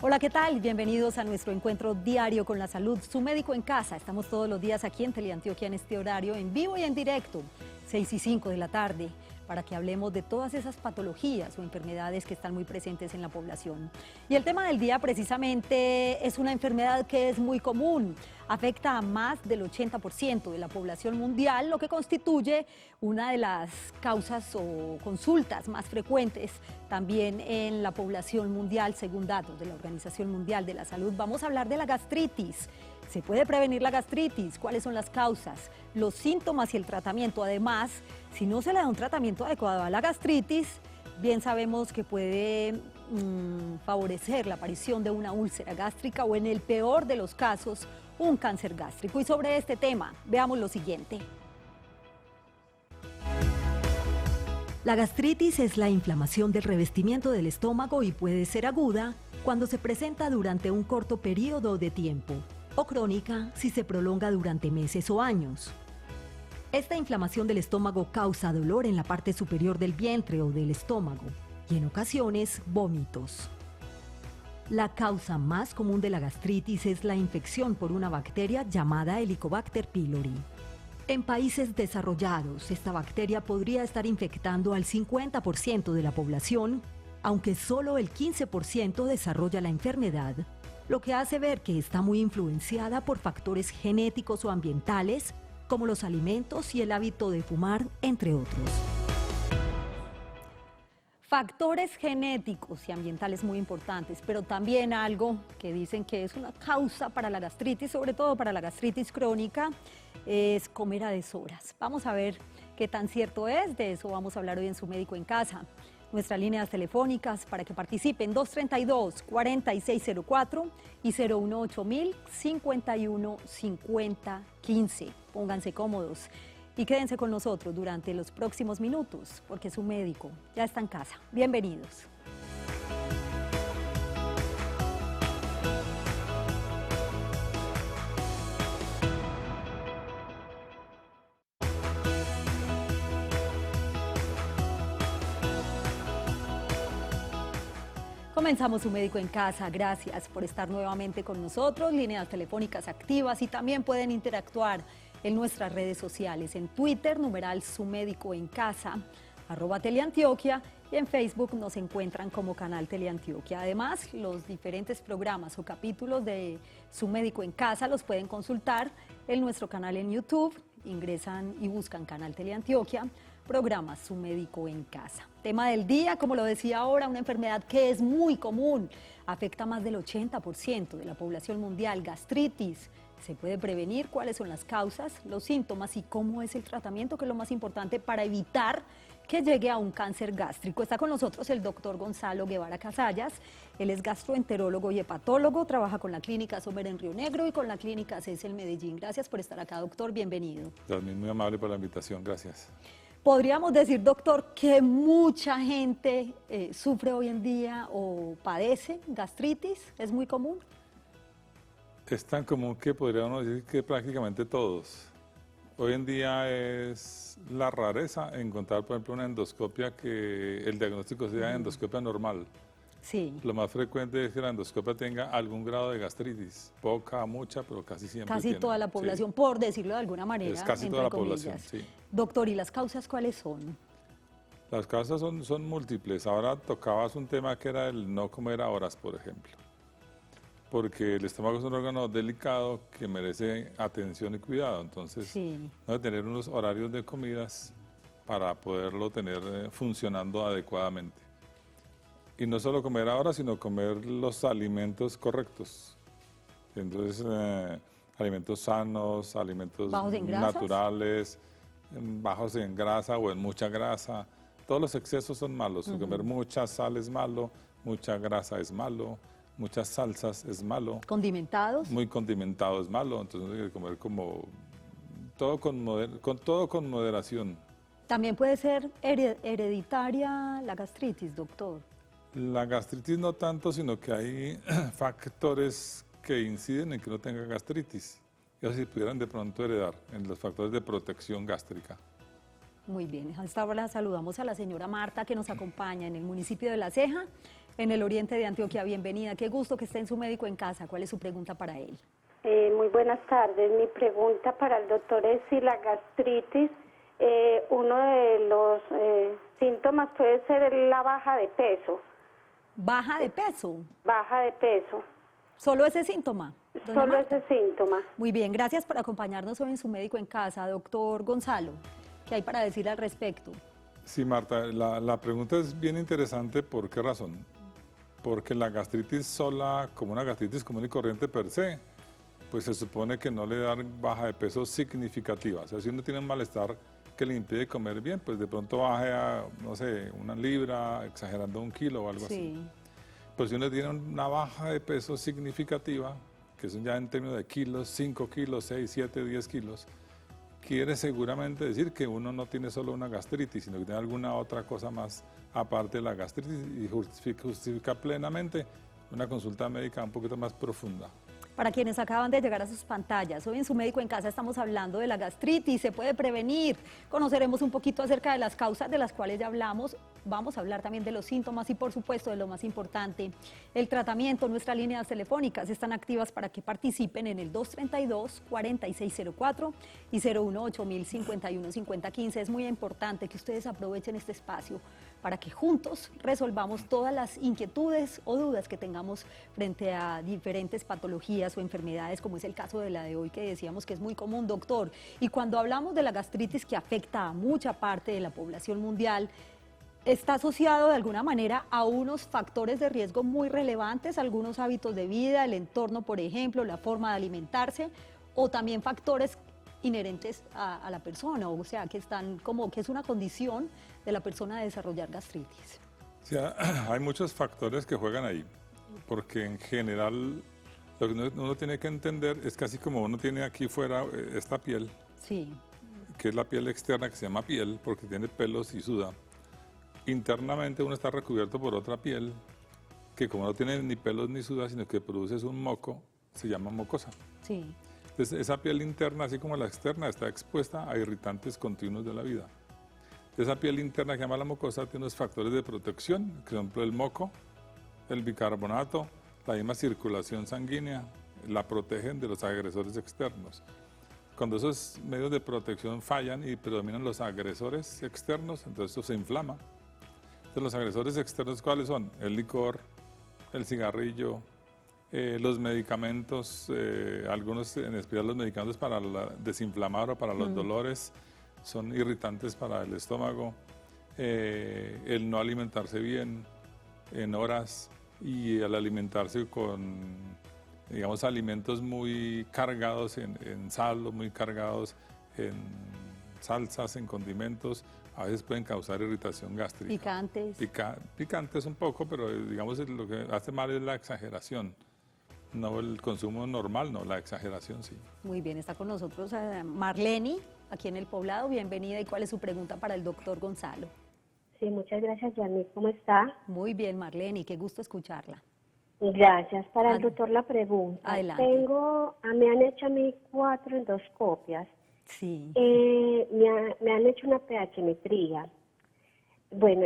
Hola, ¿qué tal? Bienvenidos a nuestro encuentro diario con la salud, su médico en casa. Estamos todos los días aquí en Teleantioquia en este horario, en vivo y en directo, 6 y 5 de la tarde, para que hablemos de todas esas patologías o enfermedades que están muy presentes en la población. Y el tema del día precisamente es una enfermedad que es muy común, afecta a más del 80% de la población mundial, lo que constituye una de las causas o consultas más frecuentes también en la población mundial, según datos de la Organización Mundial de la Salud. Vamos a hablar de la gastritis. ¿Se puede prevenir la gastritis? ¿Cuáles son las causas, los síntomas y el tratamiento? Además, si no se le da un tratamiento adecuado a la gastritis, bien sabemos que puede favorecer la aparición de una úlcera gástrica o, en el peor de los casos, un cáncer gástrico. Y sobre este tema, veamos lo siguiente. La gastritis es la inflamación del revestimiento del estómago y puede ser aguda cuando se presenta durante un corto periodo de tiempo o crónica si se prolonga durante meses o años. Esta inflamación del estómago causa dolor en la parte superior del vientre o del estómago y en ocasiones vómitos. La causa más común de la gastritis es la infección por una bacteria llamada Helicobacter pylori. En países desarrollados, esta bacteria podría estar infectando al 50% de la población, aunque solo el 15% desarrolla la enfermedad, lo que hace ver que está muy influenciada por factores genéticos o ambientales, como los alimentos y el hábito de fumar, entre otros. Factores genéticos y ambientales muy importantes, pero también algo que dicen que es una causa para la gastritis, sobre todo para la gastritis crónica, es comer a deshoras. Vamos a ver qué tan cierto es, de eso vamos a hablar hoy en Su Médico en Casa. Nuestras líneas telefónicas para que participen, 232-4604 y 018-051-5015. Pónganse cómodos y quédense con nosotros durante los próximos minutos, porque Su Médico ya está en casa. Bienvenidos. Comenzamos Su Médico en Casa. Gracias por estar nuevamente con nosotros. Líneas telefónicas activas y también pueden interactuar en nuestras redes sociales. En Twitter, numeral Su Médico en Casa, @Teleantioquia, y en Facebook nos encuentran como Canal Teleantioquia. Además, los diferentes programas o capítulos de Su Médico en Casa los pueden consultar en nuestro canal en YouTube. Ingresan y buscan Canal Teleantioquia, programa Su Médico en Casa. Tema del día, como lo decía ahora, una enfermedad que es muy común, afecta a más del 80% de la población mundial, gastritis. ¿Se puede prevenir? ¿Cuáles son las causas, los síntomas y cómo es el tratamiento, que es lo más importante para evitar que llegue a un cáncer gástrico? Está con nosotros el doctor Gonzalo Guevara Casallas. Él es gastroenterólogo y hepatólogo, trabaja con la clínica Sommer en Río Negro y con la clínica Cesel Medellín. Gracias por estar acá, doctor, bienvenido. También muy amable por la invitación, gracias. Podríamos decir, doctor, que mucha gente sufre hoy en día o padece gastritis, ¿es muy común? Es tan común que podríamos decir que prácticamente todos. Hoy en día es la rareza encontrar, por ejemplo, una endoscopia que el diagnóstico sea endoscopia normal. Sí. Lo más frecuente es que la endoscopia tenga algún grado de gastritis, poca, mucha, pero casi siempre Casi tiene. toda la población, Sí. por decirlo de alguna manera. Es casi toda la población, sí. Doctor, ¿y las causas cuáles son? Las causas son múltiples. Ahora tocabas un tema que era el no comer a horas, por ejemplo. Porque el estómago es un órgano delicado que merece atención y cuidado. Entonces, Sí. debe tener unos horarios de comidas para poderlo tener funcionando adecuadamente. Y no solo comer ahora, sino comer los alimentos correctos. Entonces, alimentos sanos, alimentos ¿Bajos en grasas? naturales, bajos en grasa o en mucha grasa. Todos los excesos son malos. Comer mucha sal es malo, mucha grasa es malo, muchas salsas es malo. ¿Condimentados? Muy condimentado es malo. Entonces hay que comer como todo con moderación. ¿También puede ser hereditaria la gastritis, doctor? La gastritis no tanto, sino que hay factores que inciden en que uno tenga gastritis. Y así pudieran de pronto heredar en los factores de protección gástrica. Muy bien, a esta hora saludamos a la señora Marta, que nos acompaña en el municipio de La Ceja. en el oriente de Antioquia. Bienvenida, qué gusto que esté en Su Médico en Casa. ¿Cuál es su pregunta para él? Muy buenas tardes. Mi pregunta para el doctor es si la gastritis, uno de los síntomas puede ser la baja de peso. ¿Baja de peso? Baja de peso. ¿Solo ese síntoma? Solo Marta. ese síntoma. Muy bien, gracias por acompañarnos hoy en Su Médico en Casa. Doctor Gonzalo, ¿qué hay para decir al respecto? Sí, Marta, la pregunta es bien interesante. ¿Por qué razón? Porque la gastritis sola, como una gastritis común y corriente per se, pues se supone que no le da baja de peso significativa. O sea, si uno tiene un malestar que le impide comer bien, pues de pronto baje a, no sé, 1 libra, exagerando 1 kilo o algo así. Pero si uno tiene una baja de peso significativa, que son ya en términos de kilos, 5 kilos, 6, 7, 10 kilos, quiere seguramente decir que uno no tiene solo una gastritis, sino que tiene alguna otra cosa más aparte de la gastritis y justifica plenamente una consulta médica un poquito más profunda. Para quienes acaban de llegar a sus pantallas, hoy en Su Médico en Casa estamos hablando de la gastritis, se puede prevenir, conoceremos un poquito acerca de las causas de las cuales ya hablamos, vamos a hablar también de los síntomas y por supuesto de lo más importante, el tratamiento. Nuestras líneas telefónicas están activas para que participen en el 232-4604 y 018-051-5015. Es muy importante que ustedes aprovechen este espacio para que juntos resolvamos todas las inquietudes o dudas que tengamos frente a diferentes patologías o enfermedades, como es el caso de la de hoy, que decíamos que es muy común, doctor. Y cuando hablamos de la gastritis, que afecta a mucha parte de la población mundial, está asociado de alguna manera a unos factores de riesgo muy relevantes, algunos hábitos de vida, el entorno, por ejemplo, la forma de alimentarse, o también factores inherentes a la persona, o sea, que están como que es una condición de la persona de desarrollar gastritis. Sí, hay muchos factores que juegan ahí, porque en general lo que uno tiene que entender es casi como uno tiene aquí fuera esta piel, sí, que es la piel externa que se llama piel porque tiene pelos y suda. Internamente uno está recubierto por otra piel que como no tiene ni pelos ni suda, sino que produce un moco, se llama mucosa. sí. Entonces esa piel interna, así como la externa, está expuesta a irritantes continuos de la vida. Esa piel interna que se llama la mucosa tiene unos factores de protección, por ejemplo el moco, el bicarbonato, la misma circulación sanguínea, la protegen de los agresores externos. Cuando esos medios de protección fallan y predominan los agresores externos, entonces eso se inflama. Entonces los agresores externos, ¿cuáles son? El licor, el cigarrillo, los medicamentos, algunos en especial los medicamentos para desinflamar o para los dolores, son irritantes para el estómago, el no alimentarse bien en horas y al alimentarse con, digamos, alimentos muy cargados en sal o muy cargados en salsas, en condimentos, a veces pueden causar irritación gástrica. Picantes. Picantes un poco, pero digamos lo que hace mal es la exageración. No el consumo normal, no, la exageración sí. Muy bien, está con nosotros Marleni, aquí en El Poblado. Bienvenida. ¿Y cuál es su pregunta para el doctor Gonzalo? Sí, muchas gracias, Yanni. ¿Cómo está? Muy bien, Marleni, qué gusto escucharla. Gracias. Para el doctor la pregunta. Adelante. Me han hecho a mí 4 endoscopias. Sí. Me han hecho una pH-metría. Bueno,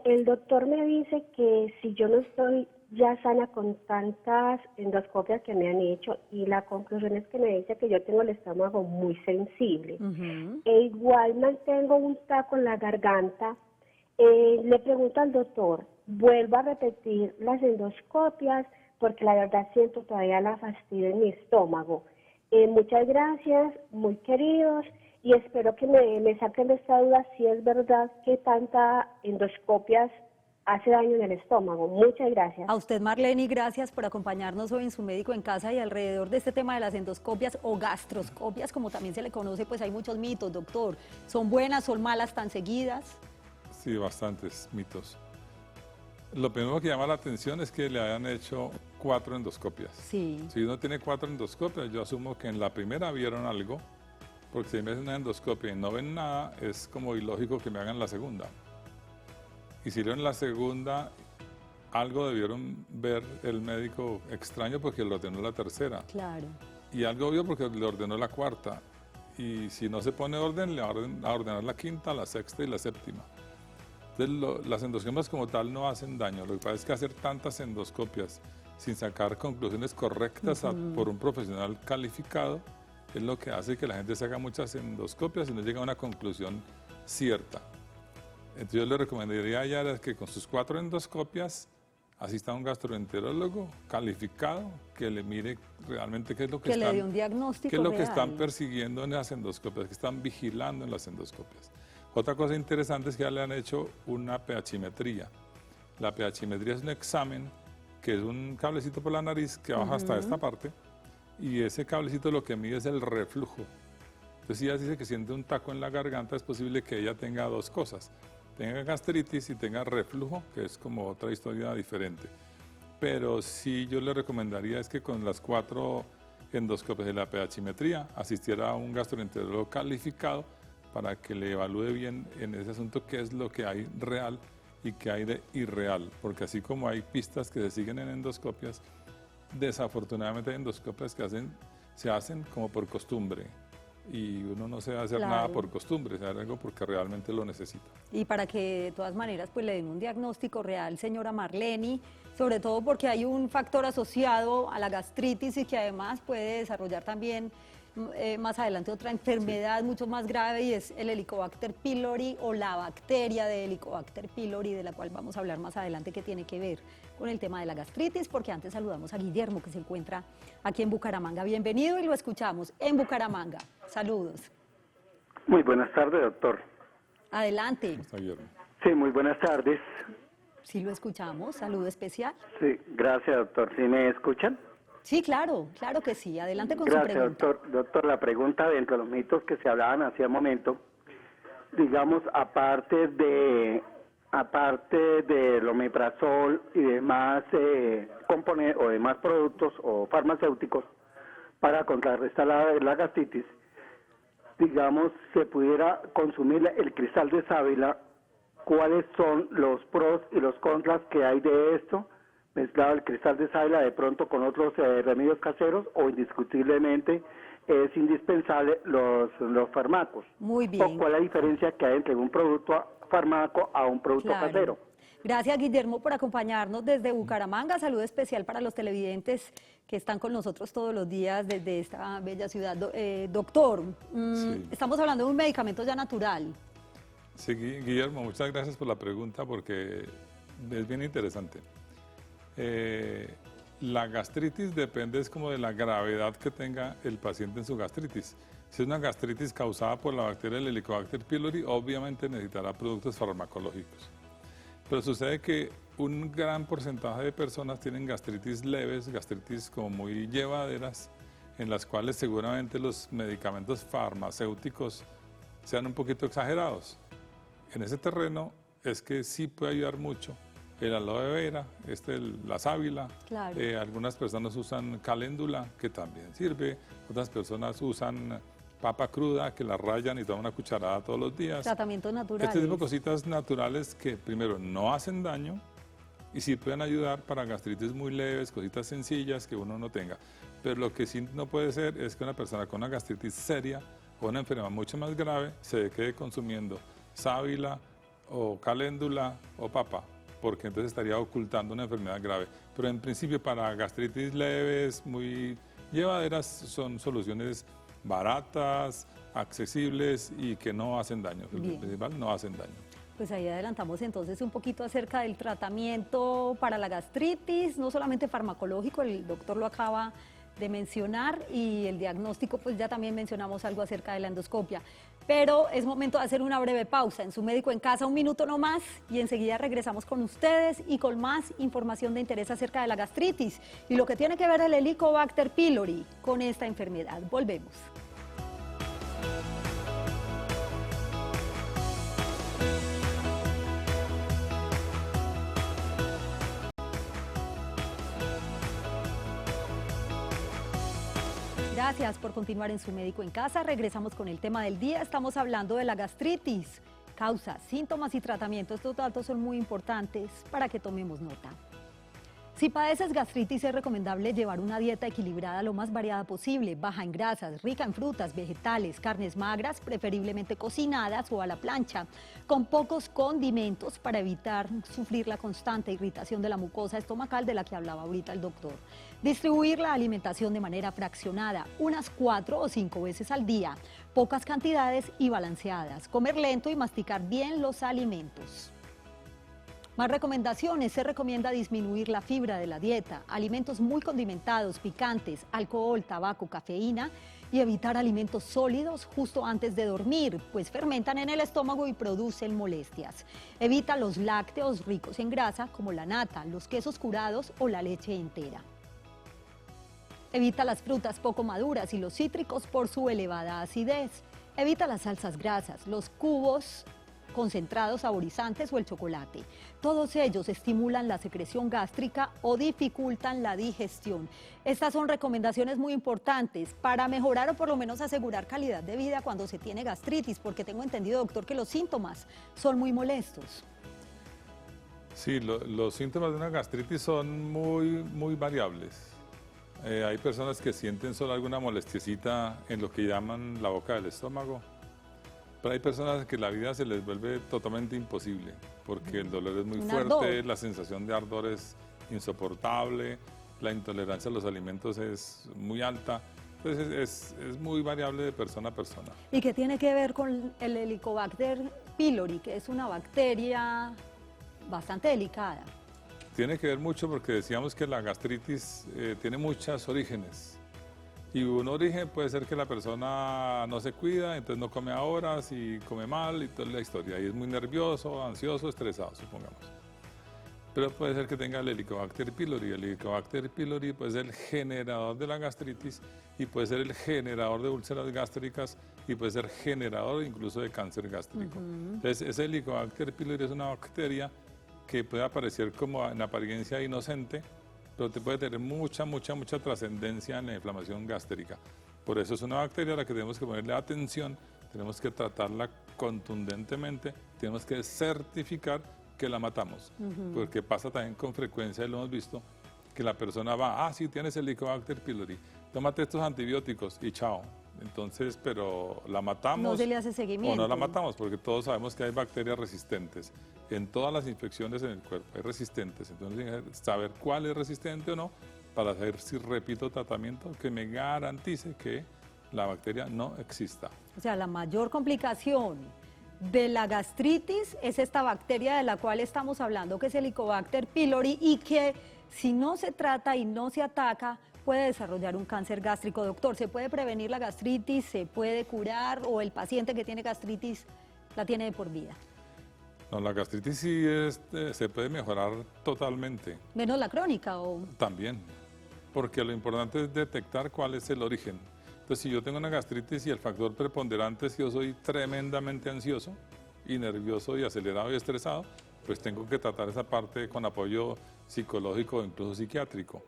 el doctor me dice que si yo no estoy ya sana con tantas endoscopias que me han hecho, y la conclusión es que me dice que yo tengo el estómago muy sensible. E igual mantengo un taco en la garganta. Le pregunto al doctor, vuelvo a repetir las endoscopias porque la verdad siento todavía la fastidio en mi estómago. Muchas gracias, muy queridos, y espero que me saquen de esta duda si es verdad que tanta endoscopias hace daño en el estómago. Muchas gracias. A usted, Marleni, gracias por acompañarnos hoy en Su Médico en Casa, y alrededor de este tema de las endoscopias o gastroscopias, como también se le conoce, pues hay muchos mitos, doctor. ¿Son buenas, son malas tan seguidas? Sí, bastantes mitos. Lo primero que llama la atención es que le hayan hecho 4 endoscopias. Sí. Si uno tiene 4 endoscopias, yo asumo que en la primera vieron algo, porque si me hacen una endoscopia y no ven nada, es como ilógico que me hagan la segunda. Y si vieron la segunda, algo debieron ver el médico extraño porque le ordenó la tercera. Claro. Y algo vio porque le ordenó la cuarta. Y si no se pone orden, le va a ordenar la quinta, la sexta y la séptima. Entonces, las endoscopias como tal no hacen daño. Lo que pasa es que hacer tantas endoscopias sin sacar conclusiones correctas por un profesional calificado es lo que hace que la gente se haga muchas endoscopias y no llegue a una conclusión cierta. Entonces yo le recomendaría a Yara que con sus 4 endoscopias asista a un gastroenterólogo calificado que le mire realmente qué es lo que, le dé un diagnóstico qué es lo real. que están persiguiendo en las endoscopias, que están vigilando en las endoscopias. Otra cosa interesante es que ya le han hecho una pHimetría. La pHimetría es un examen que es un cablecito por la nariz que baja hasta esta parte, y ese cablecito lo que mide es el reflujo. Entonces, si ella dice que siente un taco en la garganta, es posible que ella tenga 2 cosas: tenga gastritis y tenga reflujo, que es como otra historia diferente. Pero sí, yo le recomendaría es que con las 4 endoscopias de la pHimetría asistiera a un gastroenterólogo calificado para que le evalúe bien en ese asunto qué es lo que hay real y qué hay de irreal, porque así como hay pistas que se siguen en endoscopias, desafortunadamente hay endoscopias que se hacen como por costumbre, y uno no se va a hacer nada por costumbre, se hace algo porque realmente lo necesita. Y para que de todas maneras pues le den un diagnóstico real, señora Marleni, sobre todo porque hay un factor asociado a la gastritis y que además puede desarrollar también más adelante otra enfermedad mucho más grave, y es el Helicobacter pylori, o la bacteria de Helicobacter pylori, de la cual vamos a hablar más adelante, que tiene que ver con el tema de la gastritis, porque antes saludamos a Guillermo, que se encuentra aquí en Bucaramanga. Bienvenido, y lo escuchamos en Bucaramanga. Saludos. Muy buenas tardes, doctor. Adelante. Sí, muy buenas tardes. Sí, lo escuchamos. Saludo especial. Sí, gracias, doctor. ¿Sí me escuchan? Sí, claro, claro que sí. Adelante con su pregunta. Gracias, doctor. La pregunta, dentro de los mitos que se hablaban hace un momento, digamos, aparte de omeprazol y demás componentes o demás productos o farmacéuticos para contrarrestar la gastritis, digamos, se pudiera consumir el cristal de sábila. ¿Cuáles son los pros y los contras que hay de esto? Mezclado el cristal de sábila de pronto con otros remedios caseros, o indiscutiblemente es indispensable los fármacos. Muy bien. ¿O cuál es la diferencia que hay entre un producto fármaco a un producto casero? Gracias, Guillermo, por acompañarnos desde Bucaramanga. Saludo especial para los televidentes que están con nosotros todos los días desde esta bella ciudad. Doctor, sí. Estamos hablando de un medicamento ya natural. Sí, Guillermo, muchas gracias por la pregunta, porque es bien interesante. La gastritis depende como de la gravedad que tenga el paciente en su gastritis. Si es una gastritis causada por la bacteria del Helicobacter pylori, obviamente necesitará productos farmacológicos. Pero sucede que un gran porcentaje de personas tienen gastritis leves, gastritis como muy llevaderas, en las cuales seguramente los medicamentos farmacéuticos sean un poquito exagerados. En ese terreno es que sí puede ayudar mucho el aloe vera, la sábila. Claro. Algunas personas usan caléndula, que también sirve. Otras personas usan papa cruda, que la rayan y toman una cucharada todos los días. Tratamientos naturales. Este tipo de cositas naturales que primero no hacen daño y sí pueden ayudar para gastritis muy leves, cositas sencillas que uno no tenga. Pero lo que sí no puede ser es que una persona con una gastritis seria o una enfermedad mucho más grave se quede consumiendo sábila o caléndula o papa, porque entonces estaría ocultando una enfermedad grave. Pero en principio para gastritis leves, muy llevaderas, son soluciones baratas, accesibles y que no hacen daño. El principal, no hacen daño. Pues ahí adelantamos entonces un poquito acerca del tratamiento para la gastritis, no solamente farmacológico, el doctor lo acaba de mencionar, y el diagnóstico, pues ya también mencionamos algo acerca de la endoscopia. Pero es momento de hacer una breve pausa en Su Médico en Casa, 1 minuto no más, y enseguida regresamos con ustedes y con más información de interés acerca de la gastritis y lo que tiene que ver el Helicobacter pylori con esta enfermedad. Volvemos. Gracias por continuar en Su Médico en Casa. Regresamos con el tema del día. Estamos hablando de la gastritis, causas, síntomas y tratamiento. Estos datos son muy importantes para que tomemos nota. Si padeces gastritis, es recomendable llevar una dieta equilibrada lo más variada posible, baja en grasas, rica en frutas, vegetales, carnes magras, preferiblemente cocinadas o a la plancha, con pocos condimentos para evitar sufrir la constante irritación de la mucosa estomacal de la que hablaba ahorita el doctor. Distribuir la alimentación de manera fraccionada, unas 4 o 5 veces al día, pocas cantidades y balanceadas, comer lento y masticar bien los alimentos. Más recomendaciones: se recomienda disminuir la fibra de la dieta, alimentos muy condimentados, picantes, alcohol, tabaco, cafeína y evitar alimentos sólidos justo antes de dormir, pues fermentan en el estómago y producen molestias. Evita los lácteos ricos en grasa como la nata, los quesos curados o la leche entera. Evita las frutas poco maduras y los cítricos por su elevada acidez. Evita las salsas grasas, los cubos concentrados saborizantes o el chocolate. Todos ellos estimulan la secreción gástrica o dificultan la digestión. Estas son recomendaciones muy importantes para mejorar o por lo menos asegurar calidad de vida cuando se tiene gastritis, porque tengo entendido, doctor, que los síntomas son muy molestos. Sí, los síntomas de una gastritis son muy variables. Hay personas que sienten solo alguna molestiecita en lo que llaman la boca del estómago. Pero hay personas que la vida se les vuelve totalmente imposible, porque el dolor es muy fuerte, la sensación de ardor es insoportable, la intolerancia a los alimentos es muy alta. Entonces es muy variable de persona a persona. ¿Y qué tiene que ver con el Helicobacter pylori, que es una bacteria bastante delicada? Tiene que ver mucho porque decíamos que la gastritis tiene muchos orígenes. Y un origen puede ser que la persona no se cuida, entonces no come a horas y come mal y toda la historia. Y es muy nervioso, ansioso, estresado, supongamos. Pero puede ser que tenga el Helicobacter pylori. El Helicobacter pylori puede ser el generador de la gastritis y puede ser el generador de úlceras gástricas y puede ser generador incluso de cáncer gástrico. Entonces, ese Helicobacter pylori es una bacteria que puede aparecer como en apariencia inocente, pero te puede tener mucha trascendencia en la inflamación gástrica. Por eso es una bacteria a la que tenemos que ponerle atención, tenemos que tratarla contundentemente, tenemos que certificar que la matamos, porque pasa también con frecuencia, y lo hemos visto, que la persona va, sí, tienes el Helicobacter pylori, tómate estos antibióticos y chao. Entonces, pero la matamos. No se le hace seguimiento. O no la matamos, porque todos sabemos que hay bacterias resistentes. En todas las infecciones en el cuerpo hay resistentes. Entonces, saber cuál es resistente o no, para saber si repito tratamiento que me garantice que la bacteria no exista. O sea, la mayor complicación de la gastritis es esta bacteria de la cual estamos hablando, que es el Helicobacter pylori, y que si no se trata y no se ataca, puede desarrollar un cáncer gástrico. Doctor, ¿se puede prevenir la gastritis? ¿Se puede curar? ¿O el paciente que tiene gastritis la tiene de por vida? No, la gastritis sí se puede mejorar totalmente. ¿Menos la crónica? ¿O? También, porque lo importante es detectar cuál es el origen. Entonces, si yo tengo una gastritis y el factor preponderante es que yo soy tremendamente ansioso y nervioso y acelerado y estresado, pues tengo que tratar esa parte con apoyo psicológico o incluso psiquiátrico.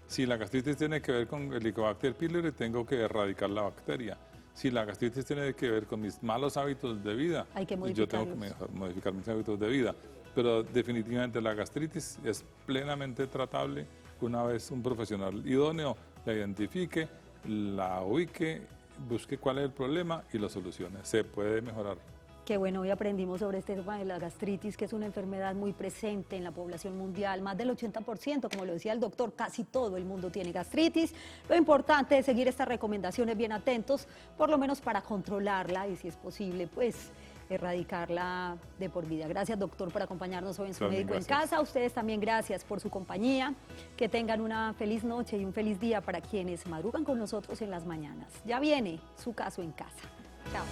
Si la gastritis tiene que ver con el Helicobacter pylori, tengo que erradicar la bacteria. Si la gastritis tiene que ver con mis malos hábitos de vida, yo tengo que modificar mis hábitos de vida. Pero definitivamente la gastritis es plenamente tratable una vez un profesional idóneo la identifique, la ubique, busque cuál es el problema y lo solucione. Se puede mejorar. Qué bueno, hoy aprendimos sobre este tema de la gastritis, que es una enfermedad muy presente en la población mundial. Más del 80%, como lo decía el doctor, casi todo el mundo tiene gastritis. Lo importante es seguir estas recomendaciones bien atentos, por lo menos para controlarla y, si es posible, pues erradicarla de por vida. Gracias, doctor, por acompañarnos hoy en Su Médico en Casa. A ustedes también gracias por su compañía. Que tengan una feliz noche y un feliz día para quienes madrugan con nosotros en las mañanas. Ya viene Su Caso en Casa. Chao.